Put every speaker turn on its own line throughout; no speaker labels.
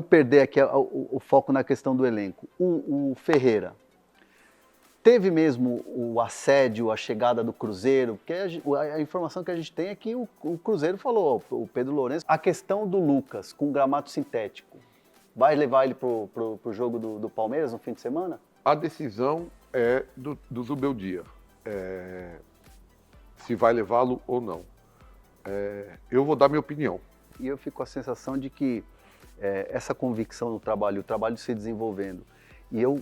perder aqui o foco na questão do elenco. O Ferreira, teve mesmo o assédio, a chegada do Cruzeiro? Porque a informação que a gente tem é que o Cruzeiro falou, o Pedro Lourenço, a questão do Lucas com gramado sintético, vai levar ele pro jogo do Palmeiras no fim de semana?
A decisão é do Zubeldia, se vai levá-lo ou não. Eu vou dar minha opinião.
E eu fico com a sensação de que essa convicção no trabalho, o trabalho se desenvolvendo, e eu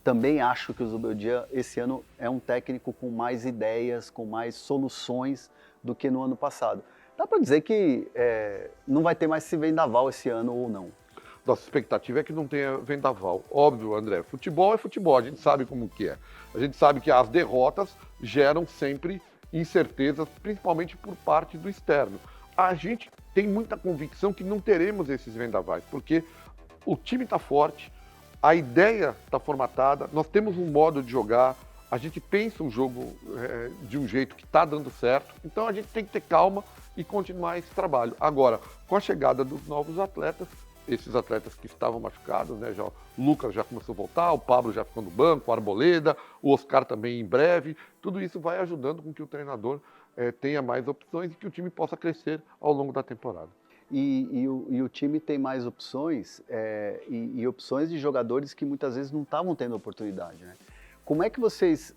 também acho que o Zubeldia esse ano é um técnico com mais ideias, com mais soluções do que no ano passado. Dá para dizer que não vai ter mais esse vendaval esse ano ou não?
Nossa expectativa é que não tenha vendaval. Óbvio, André, futebol é futebol, a gente sabe como que é. A gente sabe que as derrotas geram sempre incertezas, principalmente por parte do externo. A gente tem muita convicção que não teremos esses vendavais, porque o time está forte, a ideia está formatada, nós temos um modo de jogar, a gente pensa o jogo de um jeito que está dando certo, então a gente tem que ter calma e continuar esse trabalho. Agora, com a chegada dos novos atletas, esses atletas que estavam machucados, né, o Lucas já começou a voltar, o Pablo já ficou no banco, o Arboleda, o Oscar também em breve, tudo isso vai ajudando com que o treinador tenha mais opções e que o time possa crescer ao longo da temporada.
E o time tem mais opções e opções de jogadores que muitas vezes não estavam tendo oportunidade, né? Como é que vocês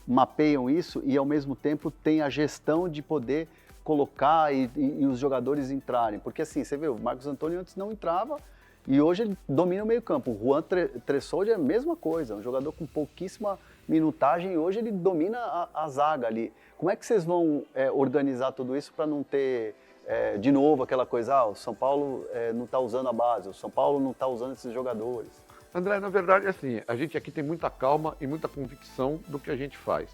mapeiam isso e ao mesmo tempo tem a gestão de poder colocar e os jogadores entrarem? Porque assim, você vê, o Marcos Antônio antes não entrava e hoje ele domina o meio campo. O Juan Tressoldi é a mesma coisa, um jogador com pouquíssima minutagem e hoje ele domina a zaga ali. Como é que vocês vão organizar tudo isso para não ter de novo aquela coisa, o São Paulo não está usando a base, o São Paulo não está usando esses jogadores?
André, na verdade, assim, a gente aqui tem muita calma e muita convicção do que a gente faz.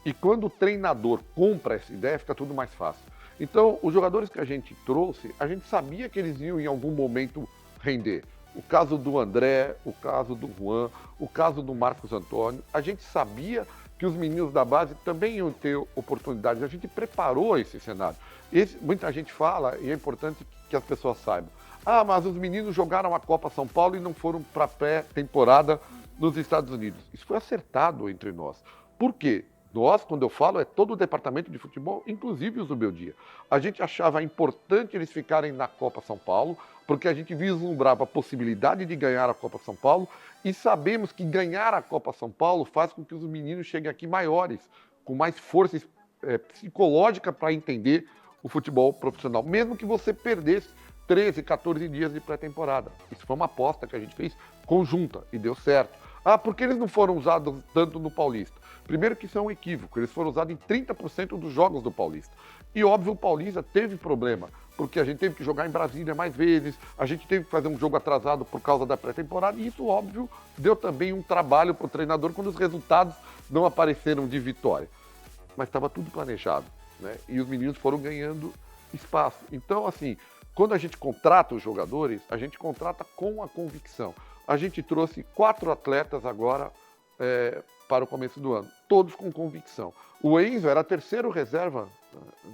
E quando o treinador compra essa ideia, fica tudo mais fácil. Então, os jogadores que a gente trouxe, a gente sabia que eles iam em algum momento render. O caso do André, o caso do Juan, o caso do Marcos Antônio, a gente sabia que os meninos da base também iam ter oportunidades. A gente preparou esse cenário. Muita gente fala, e é importante que as pessoas saibam, mas os meninos jogaram a Copa São Paulo e não foram para a pré-temporada nos Estados Unidos. Isso foi acertado entre nós. Por quê? Nós, quando eu falo, é todo o departamento de futebol, inclusive o Zubeldia. A gente achava importante eles ficarem na Copa São Paulo, porque a gente vislumbrava a possibilidade de ganhar a Copa São Paulo e sabemos que ganhar a Copa São Paulo faz com que os meninos cheguem aqui maiores, com mais força psicológica para entender o futebol profissional, mesmo que você perdesse 13, 14 dias de pré-temporada. Isso foi uma aposta que a gente fez conjunta e deu certo. Por que eles não foram usados tanto no Paulista? Primeiro que isso é um equívoco, eles foram usados em 30% dos jogos do Paulista. E óbvio, o Paulista teve problema, porque a gente teve que jogar em Brasília mais vezes, a gente teve que fazer um jogo atrasado por causa da pré-temporada, e isso, óbvio, deu também um trabalho para o treinador quando os resultados não apareceram de vitória. Mas estava tudo planejado, né? E os meninos foram ganhando espaço. Então, assim, quando a gente contrata os jogadores, a gente contrata com a convicção. A gente trouxe 4 atletas agora para o começo do ano, todos com convicção. O Enzo era a 3ª reserva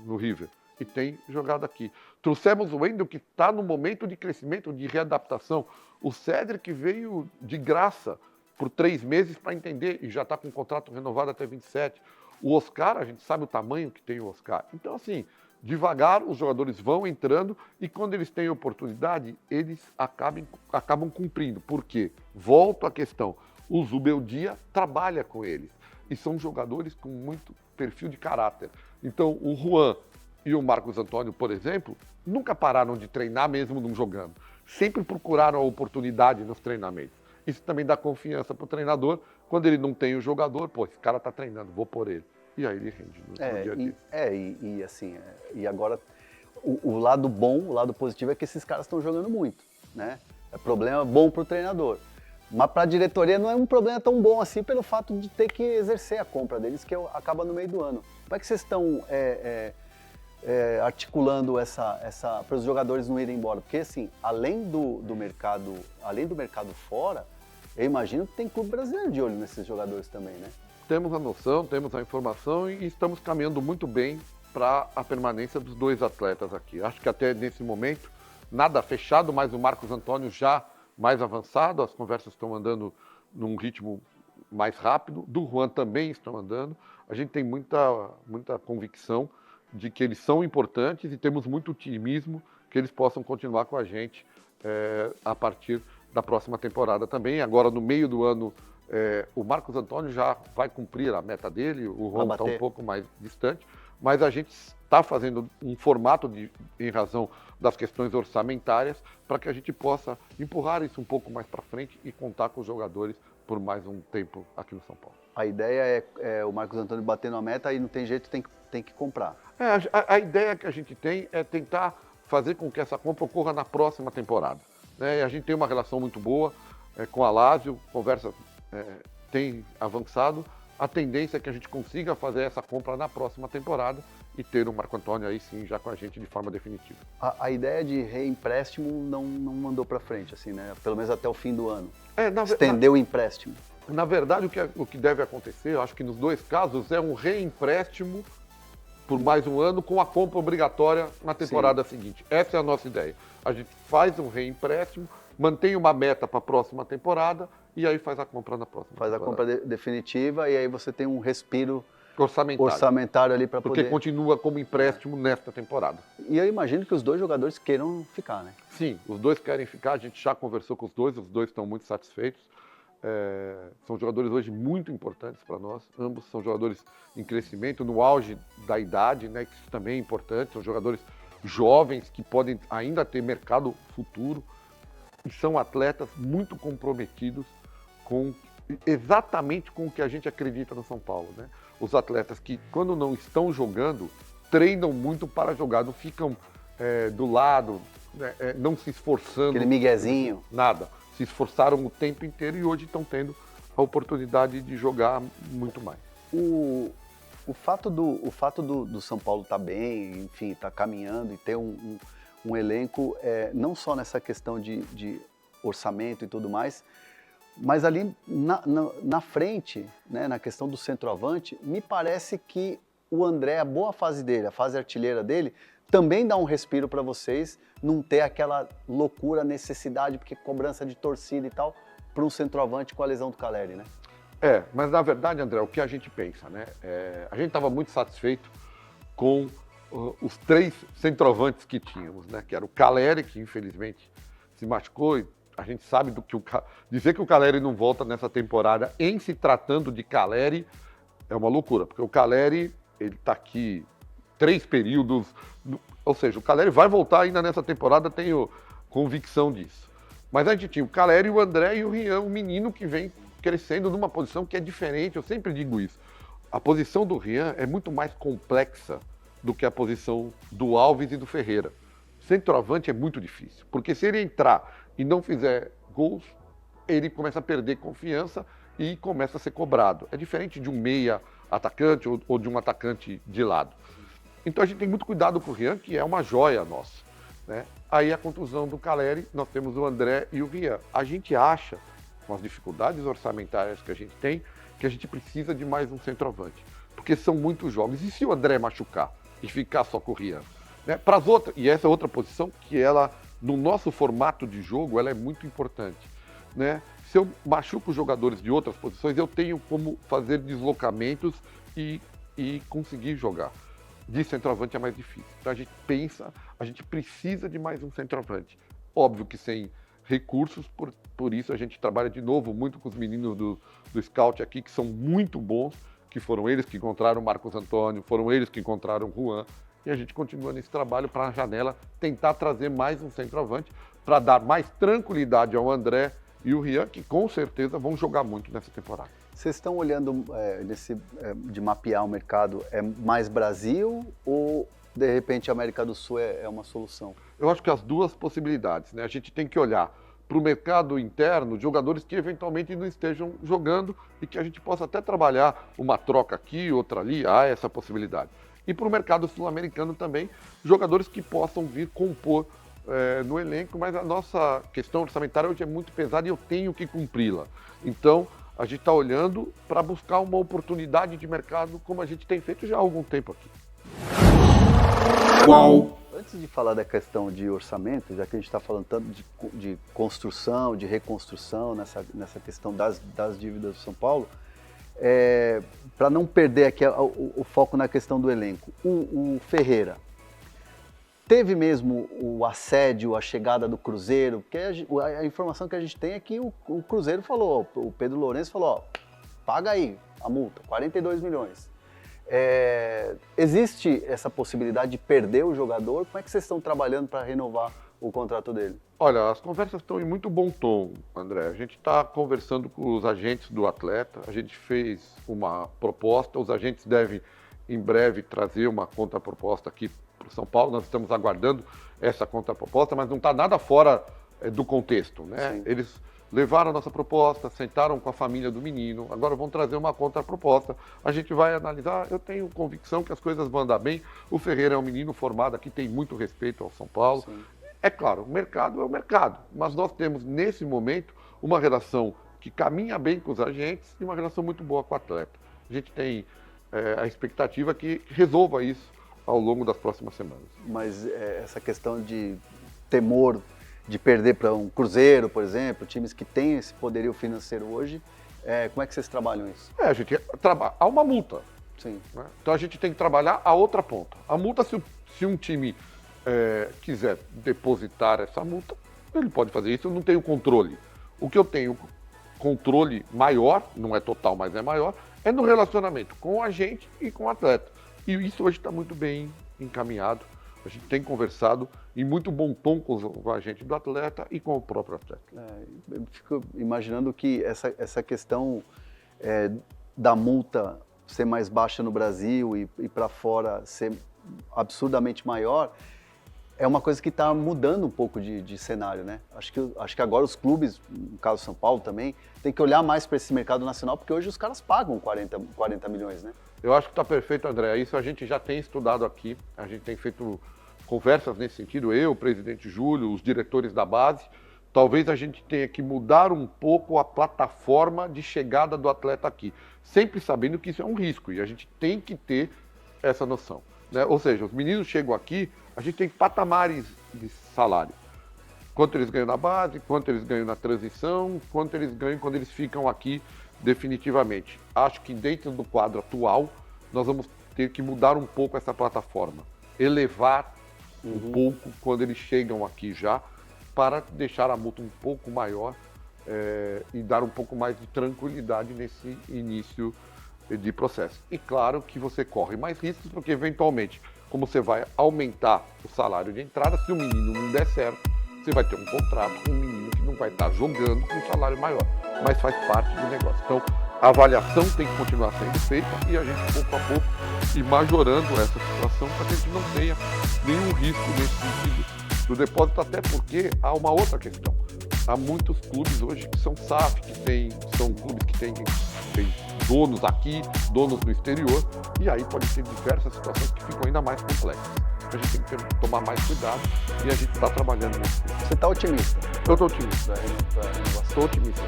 no River e tem jogado aqui. Trouxemos o Wendel, que está no momento de crescimento, de readaptação. O Cedric veio de graça por 3 meses para entender e já está com o contrato renovado até 27. O Oscar, a gente sabe o tamanho que tem o Oscar. Então, assim, devagar os jogadores vão entrando e quando eles têm oportunidade, eles acabam cumprindo. Por quê? Volto à questão. O Zubeldia trabalha com eles e são jogadores com muito perfil de caráter. Então, o Juan e o Marcos Antônio, por exemplo, nunca pararam de treinar mesmo não jogando. Sempre procuraram a oportunidade nos treinamentos. Isso também dá confiança para o treinador. Quando ele não tem o jogador, esse cara está treinando, vou por ele. E aí ele rende no dia a dia.
E agora o lado bom, o lado positivo é que esses caras estão jogando muito, né? É problema bom para o treinador. Mas para a diretoria não é um problema tão bom assim pelo fato de ter que exercer a compra deles, que acaba no meio do ano. Como é que vocês estão articulando essa para os jogadores não irem embora? Porque assim, além do mercado fora, eu imagino que tem clube brasileiro de olho nesses jogadores também, né?
Temos a noção, temos a informação e estamos caminhando muito bem para a permanência dos 2 atletas aqui. Acho que até nesse momento nada fechado, mas o Marcos Antônio já mais avançado, as conversas estão andando num ritmo mais rápido, do Juan também estão andando. A gente tem muita convicção de que eles são importantes e temos muito otimismo que eles possam continuar com a gente a partir da próxima temporada também. Agora, no meio do ano, o Marcos Antônio já vai cumprir a meta dele, o Juan está um pouco mais distante, mas a gente está fazendo um formato em razão das questões orçamentárias para que a gente possa empurrar isso um pouco mais para frente e contar com os jogadores por mais um tempo aqui no São Paulo.
A ideia é o Marcos Antônio batendo a meta e não tem jeito, tem que comprar.
A ideia que a gente tem é tentar fazer com que essa compra ocorra na próxima temporada. Né? A gente tem uma relação muito boa com a Lazio, conversa tem avançado. A tendência é que a gente consiga fazer essa compra na próxima temporada e ter o Marco Antônio aí sim já com a gente de forma definitiva.
A ideia de reempréstimo não mandou para frente, assim, né? Pelo menos até o fim do ano. Estendeu o empréstimo.
Na verdade, o que deve acontecer, eu acho que nos dois casos, é um reempréstimo por mais um ano com a compra obrigatória na temporada seguinte. Essa é a nossa ideia. A gente faz um reempréstimo, mantém uma meta para a próxima temporada e aí faz a compra na próxima temporada.
Faz a compra definitiva e aí você tem um respiro
orçamentário
ali para poder...
Porque continua como empréstimo nesta temporada.
E eu imagino que os dois jogadores queiram ficar, né?
Sim, os dois querem ficar, a gente já conversou com os dois estão muito satisfeitos. São jogadores hoje muito importantes para nós, ambos são jogadores em crescimento, no auge da idade, né, que isso também é importante, são jogadores jovens que podem ainda ter mercado futuro e são atletas muito comprometidos exatamente com o que a gente acredita no São Paulo, né? Os atletas que, quando não estão jogando, treinam muito para jogar, não ficam do lado, né, não se esforçando.
Aquele miguezinho.
Nada. Se esforçaram o tempo inteiro e hoje estão tendo a oportunidade de jogar muito mais.
O fato do São Paulo estar bem, enfim, estar caminhando e ter um elenco, não só nessa questão de orçamento e tudo mais, mas ali na frente, né, na questão do centroavante, me parece que o André, a boa fase dele, a fase artilheira dele, também dá um respiro para vocês não ter aquela loucura, necessidade, porque cobrança de torcida e tal, para um centroavante com a lesão do Caleri, né?
Mas na verdade, André, o que a gente pensa, né? A gente estava muito satisfeito com os 3 centroavantes que tínhamos, né? Que era o Caleri, que infelizmente se machucou, e a gente sabe dizer que o Caleri não volta nessa temporada em se tratando de Caleri é uma loucura, porque o Caleri, ele está aqui 3 períodos, ou seja, o Caleri vai voltar ainda nessa temporada, tenho convicção disso. Mas a gente tinha o Caleri, o André e o Rian, um menino que vem crescendo numa posição que é diferente, eu sempre digo isso. A posição do Rian é muito mais complexa do que a posição do Alves e do Ferreira. Centroavante é muito difícil, porque se ele entrar e não fizer gols, ele começa a perder confiança e começa a ser cobrado. É diferente de um meia atacante ou de um atacante de lado. Então a gente tem muito cuidado com o Rian, que é uma joia nossa, né? Aí a contusão do Caleri, nós temos o André e o Rian. A gente acha, com as dificuldades orçamentárias que a gente tem, que a gente precisa de mais um centroavante, porque são muitos jogos. E se o André machucar e ficar só com o Rian? Né? E essa é outra posição que ela, no nosso formato de jogo, ela é muito importante, né? Se eu machuco os jogadores de outras posições, eu tenho como fazer deslocamentos e conseguir jogar. De centroavante é mais difícil. Então a gente precisa de mais um centroavante. Óbvio que sem recursos, por isso a gente trabalha de novo muito com os meninos do Scout aqui, que são muito bons, que foram eles que encontraram o Marcos Antônio, foram eles que encontraram o Juan, e a gente continua nesse trabalho para a janela tentar trazer mais um centroavante, para dar mais tranquilidade ao André e o Rian, que com certeza vão jogar muito nessa temporada.
Vocês estão olhando de mapear o mercado, é mais Brasil ou de repente a América do Sul é uma solução?
Eu acho que as duas possibilidades, né? A gente tem que olhar para o mercado interno, jogadores que eventualmente não estejam jogando e que a gente possa até trabalhar uma troca aqui, outra ali, há essa possibilidade. E para o mercado sul-americano também, jogadores que possam vir compor no elenco, mas a nossa questão orçamentária hoje é muito pesada e eu tenho que cumpri-la. Então, a gente está olhando para buscar uma oportunidade de mercado como a gente tem feito já há algum tempo aqui.
Antes antes de falar da questão de orçamento, já que a gente está falando tanto de construção, de reconstrução, nessa questão das dívidas do São Paulo, para não perder aqui o foco na questão do elenco, o Ferreira, teve mesmo o assédio, a chegada do Cruzeiro? Porque a informação que a gente tem é que o Cruzeiro falou, o Pedro Lourenço falou, ó, paga aí a multa, 42 milhões. Existe essa possibilidade de perder o jogador? Como é que vocês estão trabalhando para renovar o contrato dele?
Olha, as conversas estão em muito bom tom, André. A gente está conversando com os agentes do atleta, a gente fez uma proposta, os agentes devem em breve trazer uma contraproposta aqui para o São Paulo. Nós estamos aguardando essa contraproposta, mas não está nada fora do contexto, né?
Sim.
Eles levaram a nossa proposta, sentaram com a família do menino, agora vão trazer uma contraproposta, a gente vai analisar. Eu tenho convicção que as coisas vão andar bem. O Ferreira é um menino formado aqui, tem muito respeito ao São Paulo.
Sim.
É claro, o mercado é o mercado, mas nós temos nesse momento uma relação que caminha bem com os agentes e uma relação muito boa com o atleta. A gente tem a expectativa que resolva isso ao longo das próximas semanas.
Mas essa questão de temor de perder para um Cruzeiro, por exemplo, times que têm esse poderio financeiro hoje, como é que vocês trabalham isso?
A gente há uma multa.
Sim.
Né? Então a gente tem que trabalhar a outra ponta. A multa, se um time quiser depositar essa multa, ele pode fazer isso. Eu não tenho controle. O que eu tenho controle maior, não é total, mas é maior, é no relacionamento com a gente e com o atleta. E isso hoje está muito bem encaminhado. A gente tem conversado em muito bom tom com o agente do atleta e com o próprio atleta.
Eu fico imaginando que essa questão da multa ser mais baixa no Brasil e para fora ser absurdamente maior é uma coisa que está mudando um pouco de cenário, né? Acho que agora os clubes, no caso São Paulo também, tem que olhar mais para esse mercado nacional, porque hoje os caras pagam 40 milhões, né?
Eu acho que está perfeito, André. Isso a gente já tem estudado aqui, a gente tem feito conversas nesse sentido, eu, o presidente Júlio, os diretores da base. Talvez a gente tenha que mudar um pouco a plataforma de chegada do atleta aqui, sempre sabendo que isso é um risco e a gente tem que ter essa noção, né? Ou seja, os meninos chegam aqui, a gente tem patamares de salário. Quanto eles ganham na base, quanto eles ganham na transição, quanto eles ganham quando eles ficam aqui definitivamente. Acho que dentro do quadro atual, nós vamos ter que mudar um pouco essa plataforma, elevar um pouco quando eles chegam aqui já, para deixar a multa um pouco maior e dar um pouco mais de tranquilidade nesse início de processo. E claro que você corre mais riscos, porque eventualmente, como você vai aumentar o salário de entrada, se o menino não der certo, você vai ter um contrato com um menino que não vai estar jogando com um salário maior, mas faz parte do negócio. Então, a avaliação tem que continuar sendo feita e a gente, pouco a pouco, ir majorando essa situação para que a gente não tenha nenhum risco nesse sentido do depósito, até porque há uma outra questão. Há muitos clubes hoje que são SAF, são clubes que têm donos aqui, donos no exterior, e aí pode ter diversas situações que ficam ainda mais complexas. A gente tem que tomar mais cuidado e a gente está trabalhando nisso.
Você está otimista?
Eu estou otimista. Estou otimista.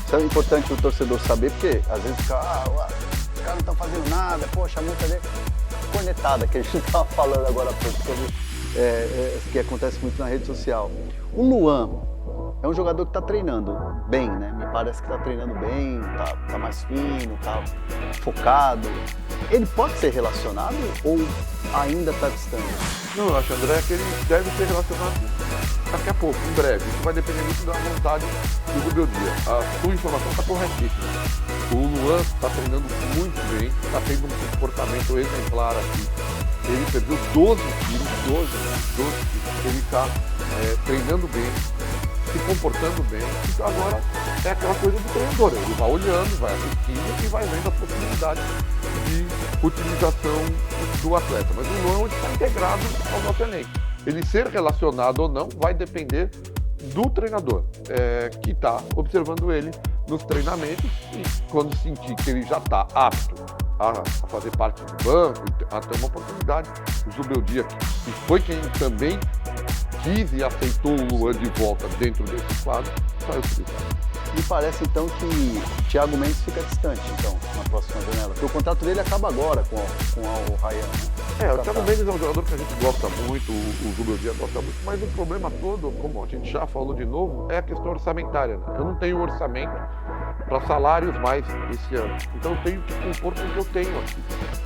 Isso é importante o torcedor saber, porque às vezes fica, os caras não estão fazendo nada, poxa, a multa dele... Cornetada que a gente estava falando agora há pouco, que acontece muito na rede social. O Luan é um jogador que está treinando bem, né? Me parece que está treinando bem, tá mais fino, tá focado. Ele pode ser relacionado ou ainda está distante?
Não, eu acho, André, que ele deve ser relacionado daqui a pouco, em breve. Isso vai depender muito da vontade do Rubel Dias. A sua informação está corretíssima. O Luan está treinando muito bem, está tendo um comportamento exemplar aqui. Ele perdeu 12 quilos. Ele está treinando bem, se comportando bem. Então agora é aquela coisa do treinador. Ele vai olhando, vai assistindo e vai vendo a possibilidade de utilização do atleta. Mas o Luan hoje está integrado ao nosso elenco. Ele ser relacionado ou não vai depender do treinador, que está observando ele nos treinamentos, e quando sentir que ele já está apto a fazer parte do banco, a ter uma oportunidade, o Zubeldia, que foi quem também quis e aceitou o Luan de volta dentro desse quadro, vai utilizar.
Me parece então que Thiago Mendes fica distante então, na próxima janela, porque o contrato dele acaba agora com o Ryan, né?
O Thiago Mendes é um jogador que a gente gosta muito, o Zubeldia gosta muito, mas o problema todo, como a gente já falou de novo, é a questão orçamentária. Né? Eu não tenho orçamento para salários mais esse ano, então eu tenho que compor com o que eu tenho aqui.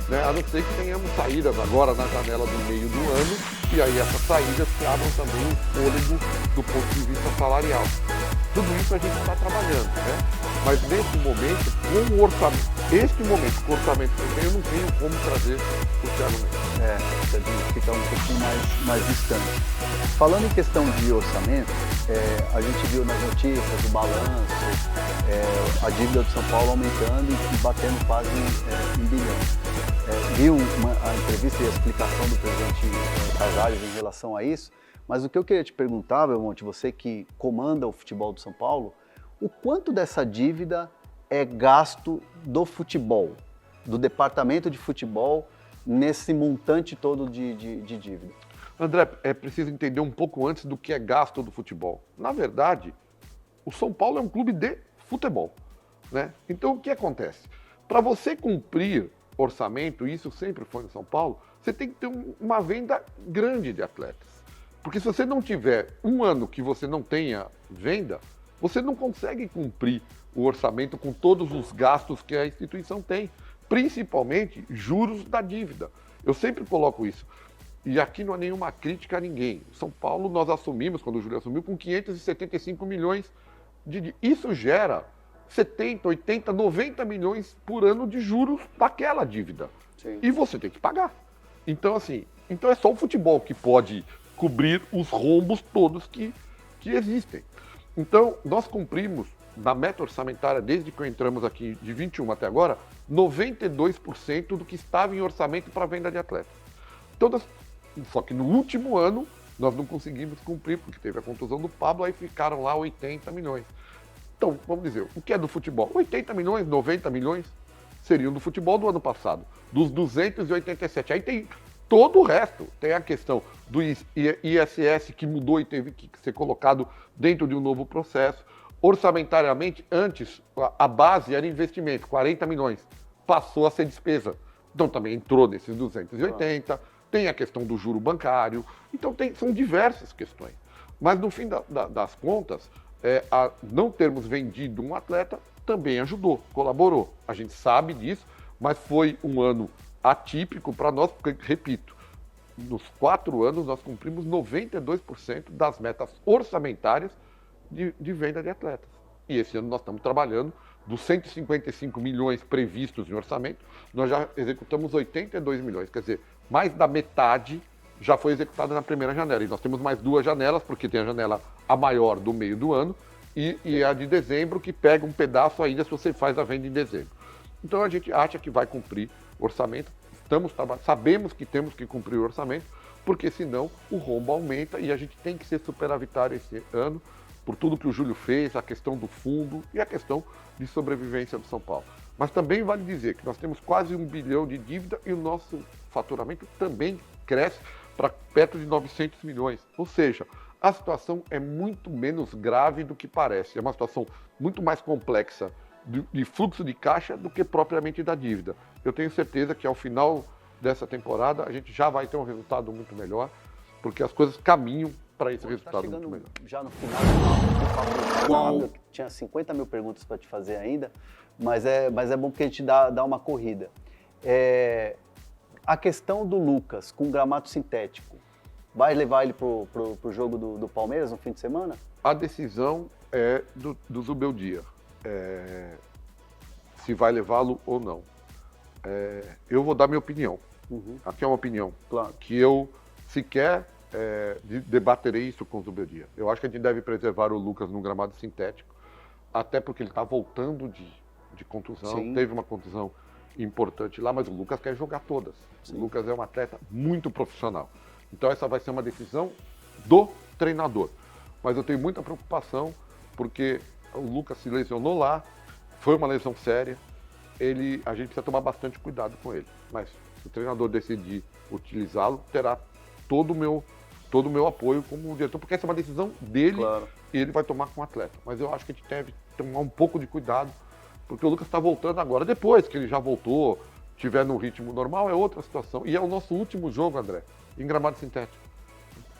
Né? A não ser que tenhamos saídas agora na janela do meio do ano, e aí essas saídas que abram também o fôlego do ponto de vista salarial. Tudo isso a gente está trabalhando, né? Mas nesse momento, com o orçamento, com o orçamento que eu tenho, eu não tenho como trazer o Thiago Mendes.
Fica um pouquinho mais distante. Falando em questão de orçamento, a gente viu nas notícias o balanço, a dívida do São Paulo aumentando e batendo quase em bilhão. Viu a entrevista e a explicação do presidente Casares em relação a isso, mas o que eu queria te perguntar, Belmonte, você que comanda o futebol do São Paulo, o quanto dessa dívida é gasto do futebol, do departamento de futebol, nesse montante todo de dívida?
André, é preciso entender um pouco antes do que é gasto do futebol. Na verdade, o São Paulo é um clube de futebol, né? Então, o que acontece? Para você cumprir orçamento, e isso sempre foi no São Paulo, você tem que ter uma venda grande de atletas. Porque se você não tiver um ano que você não tenha venda, você não consegue cumprir o orçamento com todos os gastos que a instituição tem, principalmente juros da dívida. Eu sempre coloco isso. E aqui não há nenhuma crítica a ninguém. São Paulo nós assumimos, quando o Júlio assumiu, com 575 milhões de dívida. Isso gera 70, 80, 90 milhões por ano de juros daquela dívida.
Sim.
E você tem que pagar. Então, assim, é só o futebol que pode cobrir os rombos todos que existem. Então, nós cumprimos, na meta orçamentária, desde que entramos aqui, de 21 até agora, 92% do que estava em orçamento para venda de atletas. Só que no último ano, nós não conseguimos cumprir, porque teve a contusão do Pablo, aí ficaram lá 80 milhões. Então, vamos dizer, o que é do futebol? 80 milhões, 90 milhões seriam do futebol do ano passado, dos 287. Aí tem todo o resto. Tem a questão do ISS que mudou e teve que ser colocado dentro de um novo processo. Orçamentariamente, antes, a base era investimento, 40 milhões. Passou a ser despesa. Então também entrou nesses 280. Tem a questão do juro bancário. Então são diversas questões. Mas no fim das contas, a não termos vendido um atleta também ajudou, colaborou. A gente sabe disso, mas foi um ano atípico para nós, porque, repito, nos 4 anos nós cumprimos 92% das metas orçamentárias de venda de atletas. E esse ano nós estamos trabalhando, dos 155 milhões previstos em orçamento, nós já executamos 82 milhões, quer dizer, mais da metade já foi executada na primeira janela. E nós temos mais 2 janelas, porque tem a janela a maior do meio do ano e a de dezembro, que pega um pedaço ainda se você faz a venda em dezembro. Então a gente acha que vai cumprir o orçamento, sabemos que temos que cumprir o orçamento, porque senão o rombo aumenta e a gente tem que ser superavitário esse ano, por tudo que o Júlio fez, a questão do fundo e a questão de sobrevivência do São Paulo. Mas também vale dizer que nós temos quase 1 bilhão de dívida e o nosso faturamento também cresce para perto de 900 milhões. Ou seja, a situação é muito menos grave do que parece. É uma situação muito mais complexa de fluxo de caixa do que propriamente da dívida. Eu tenho certeza que ao final dessa temporada a gente já vai ter um resultado muito melhor, porque as coisas caminham para esse resultado muito melhor.
Já no final, tinha 50 mil perguntas para te fazer ainda, mas é bom porque a gente dá uma corrida. A questão do Lucas com gramado sintético, vai levar ele pro jogo do Palmeiras no fim de semana?
A decisão é do Zubeldia. Se vai levá-lo ou não. Eu vou dar minha opinião.
Uhum.
Aqui é uma opinião.
Claro.
Que eu sequer debaterei isso com o Zubeldia. Eu acho que a gente deve preservar o Lucas num gramado sintético, até porque ele está voltando de contusão.
Sim.
Teve uma contusão importante lá, mas o Lucas quer jogar todas.
Sim.
O Lucas é um atleta muito profissional. Então essa vai ser uma decisão do treinador. Mas eu tenho muita preocupação, porque o Lucas se lesionou lá, foi uma lesão séria, a gente precisa tomar bastante cuidado com ele. Mas se o treinador decidir utilizá-lo, terá todo o meu apoio como diretor, porque essa é uma decisão dele.
Claro.
E ele vai tomar com o atleta. Mas eu acho que a gente deve tomar um pouco de cuidado, porque o Lucas está voltando agora, depois que ele já voltou, estiver no ritmo normal, é outra situação. E é o nosso último jogo, André, em gramado sintético.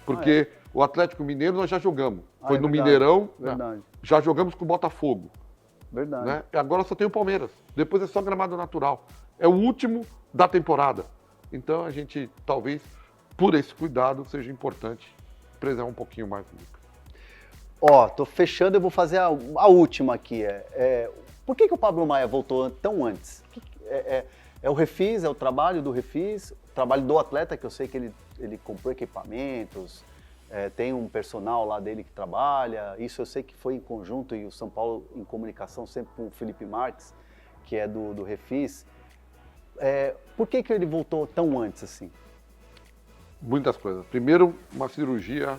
Porque o Atlético Mineiro nós já jogamos. Foi no
verdade,
Mineirão,
verdade.
já jogamos com o Botafogo.
Verdade.
Né? E agora só tem o Palmeiras. Depois é só gramado natural. É o último da temporada. Então a gente, talvez, por esse cuidado, seja importante preservar um pouquinho mais do Lucas.
Ó, tô fechando, eu vou fazer a última aqui. Por que o Pablo Maia voltou tão antes? É o Refis, é o trabalho do Refis, o trabalho do atleta, que eu sei que ele comprou equipamentos, tem um personal lá dele que trabalha, isso eu sei que foi em conjunto, e o São Paulo em comunicação sempre com o Felipe Marques, que é do Refis. Por que ele voltou tão antes assim?
Muitas coisas. Primeiro, uma cirurgia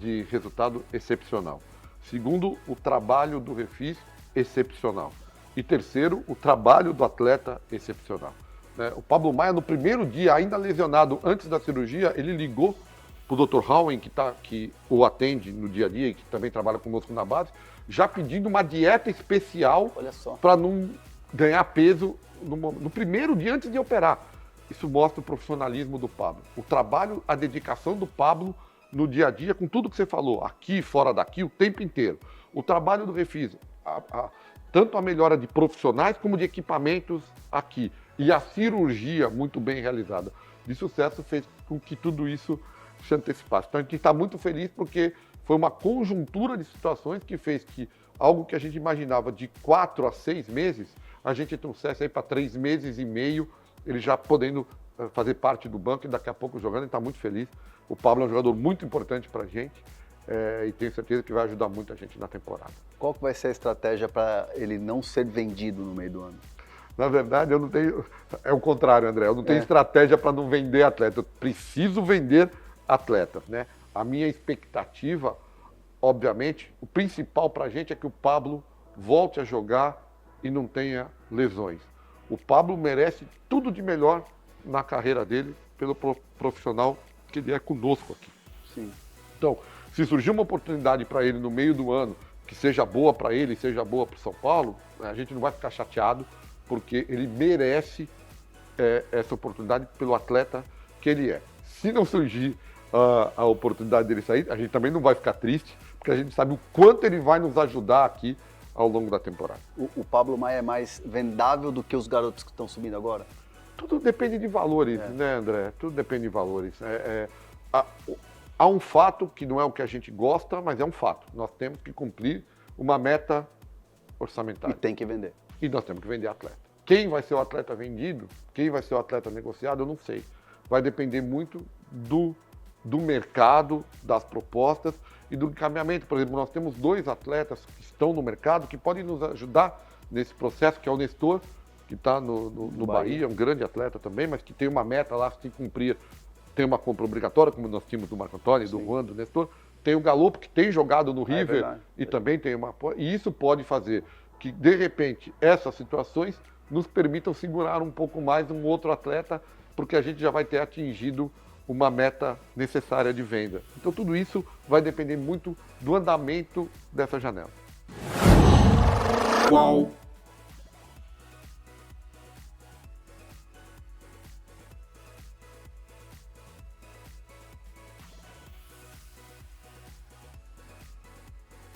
de resultado excepcional. Segundo, o trabalho do Refis excepcional. E terceiro, o trabalho do atleta excepcional. O Pablo Maia, no primeiro dia, ainda lesionado antes da cirurgia, ele ligou para o Dr. Howen, que o atende no dia a dia e que também trabalha conosco na base, já pedindo uma dieta especial para não ganhar peso no primeiro dia antes de operar. Isso mostra o profissionalismo do Pablo. O trabalho, a dedicação do Pablo no dia a dia, com tudo que você falou, aqui, fora daqui, o tempo inteiro. O trabalho do Refis, tanto a melhora de profissionais como de equipamentos aqui. E a cirurgia muito bem realizada de sucesso fez com que tudo isso se antecipasse. Então a gente está muito feliz porque foi uma conjuntura de situações que fez que algo que a gente imaginava de 4 a 6 meses, a gente trouxesse aí para 3 meses e meio, ele já podendo fazer parte do banco e daqui a pouco jogando, ele está muito feliz. O Pablo é um jogador muito importante para a gente e tenho certeza que vai ajudar muito a gente na temporada.
Qual que vai ser a estratégia para ele não ser vendido no meio do ano?
Na verdade, eu não tenho... É o contrário, André. Eu não tenho estratégia para não vender atleta. Eu preciso vender atletas, né? A minha expectativa, obviamente, o principal para a gente é que o Pablo volte a jogar e não tenha lesões. O Pablo merece tudo de melhor na carreira dele pelo profissional que ele é conosco aqui.
Sim.
Então, se surgir uma oportunidade para ele no meio do ano, que seja boa para ele, seja boa para o São Paulo, a gente não vai ficar chateado, porque ele merece essa oportunidade pelo atleta que ele é. Se não surgir a oportunidade dele sair, a gente também não vai ficar triste, porque a gente sabe o quanto ele vai nos ajudar aqui ao longo da temporada.
O Pablo Maia é mais vendável do que os garotos que estão subindo agora?
Tudo depende de valores, né, André? Tudo depende de valores. Há um fato que não é o que a gente gosta, mas é um fato. Nós temos que cumprir uma meta orçamentária.
E tem que vender.
E nós temos que vender atleta. Quem vai ser o atleta vendido, quem vai ser o atleta negociado, eu não sei. Vai depender muito do mercado, das propostas e do encaminhamento. Por exemplo, nós temos 2 atletas que estão no mercado que podem nos ajudar nesse processo, que é o Nestor, que está no Bahia, um grande atleta também, mas que tem uma meta lá, se cumprir, tem uma compra obrigatória, como nós tínhamos do Marco Antônio, do Juan, do Nestor. Tem o Galopo, que tem jogado no River e também tem uma... E isso pode fazer que, de repente, essas situações nos permitam segurar um pouco mais um outro atleta, porque a gente já vai ter atingido uma meta necessária de venda. Então tudo isso vai depender muito do andamento dessa janela.
Qual